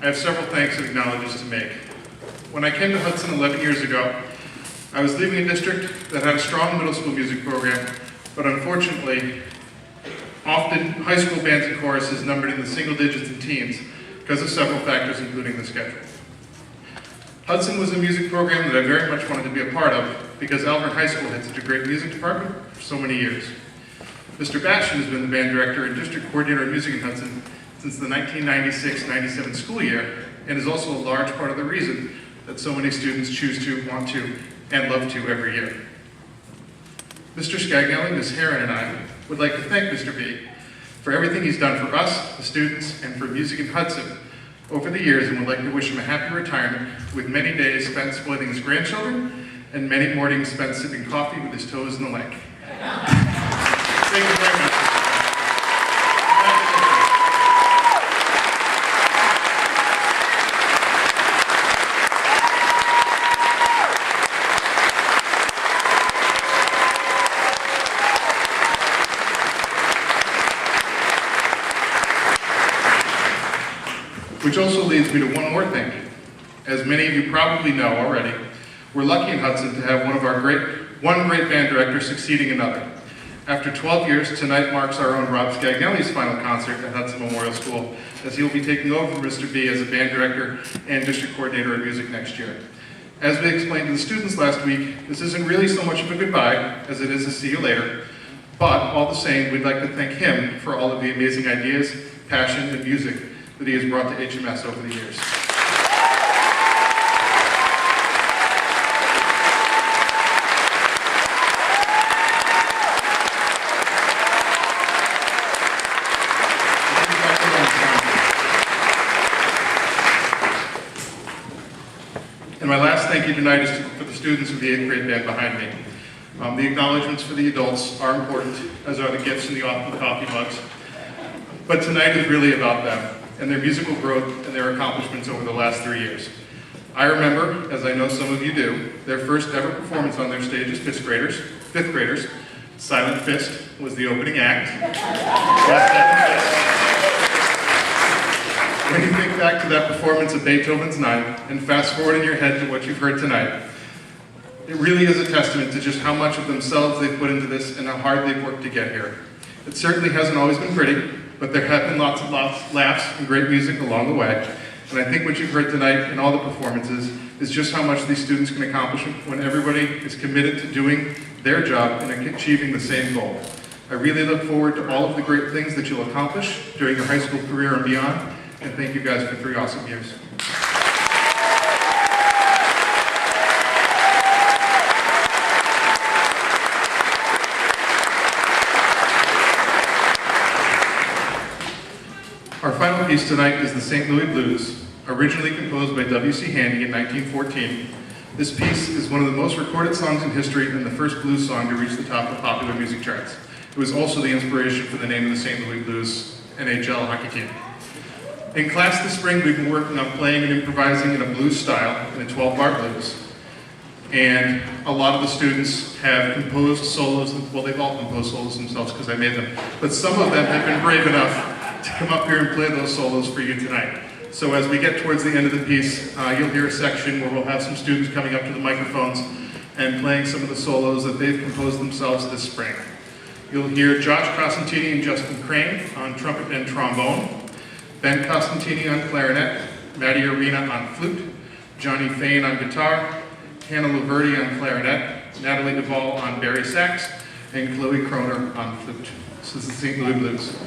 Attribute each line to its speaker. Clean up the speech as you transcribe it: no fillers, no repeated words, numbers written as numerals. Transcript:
Speaker 1: I have several thanks and acknowledgements to make. When I came to Hudson 11 years ago, I was leaving a district that had a strong middle school music program, but unfortunately, often high school bands and choruses numbered in the single digits and teens because of several factors, including the schedule. Hudson was a music program that I very much wanted to be a part of because Alvern High School had such a great music department for so many years. Mr. Bastian has been the band director and district coordinator of music in Hudson since the 1996-97 school year, and is also a large part of the reason that so many students choose to, want to, and love to every year. Mr. Scagnelli, Ms. Herron, and I would like to thank Mr. B for everything he's done for us, the students, and for music in Hudson over the years, and would like to wish him a happy retirement with many days spent spoiling his grandchildren and many mornings spent sipping coffee with his toes in the lake. Thank you very much. Which also leads me to one more thank you. As many of you probably know already, we're lucky in Hudson to have one great band director succeeding another. After 12 years, tonight marks our own Rob Scagnelli's final concert at Hudson Memorial School, as he will be taking over from Mr. B as a band director and district coordinator of music next year. As we explained to the students last week, this isn't really so much of a goodbye as it is a see you later, but all the same, we'd like to thank him for all of the amazing ideas, passion, and music that he has brought to HMS over the years. And my last thank you tonight is for the students of the 8th grade band behind me. The acknowledgements for the adults are important, as are the gifts and the coffee mugs. But tonight is really about them and their musical growth and their accomplishments over the last 3 years. I remember, as I know some of you do, their first ever performance on their stage as fifth graders. Silent Fist was the opening act. When you think back to that performance of Beethoven's Ninth and fast forward in your head to what you've heard tonight, it really is a testament to just how much of themselves they've put into this and how hard they've worked to get here. It certainly hasn't always been pretty, but there have been lots of laughs and great music along the way. And I think what you've heard tonight in all the performances is just how much these students can accomplish when everybody is committed to doing their job and achieving the same goal. I really look forward to all of the great things that you'll accomplish during your high school career and beyond. And thank you guys for 3 awesome years. Our final piece tonight is the St. Louis Blues, originally composed by W.C. Handy in 1914. This piece is one of the most recorded songs in history and the first blues song to reach the top of popular music charts. It was also the inspiration for the name of the St. Louis Blues NHL hockey team. In class this spring, we've been working on playing and improvising in a blues style, in a 12-bar blues. And a lot of the students have composed solos, well, they've all composed solos themselves because I made them, but some of them have been brave enough to come up here and play those solos for you tonight. So as we get towards the end of the piece, you'll hear a section where we'll have some students coming up to the microphones and playing some of the solos that they've composed themselves this spring. You'll hear Josh Costantini and Justin Crane on trumpet and trombone, Ben Costantini on clarinet, Maddie Arena on flute, Johnny Fain on guitar, Hannah Laverty on clarinet, Natalie Duvall on bari sax, and Chloe Kroner on flute. This is the St. Louis Blues.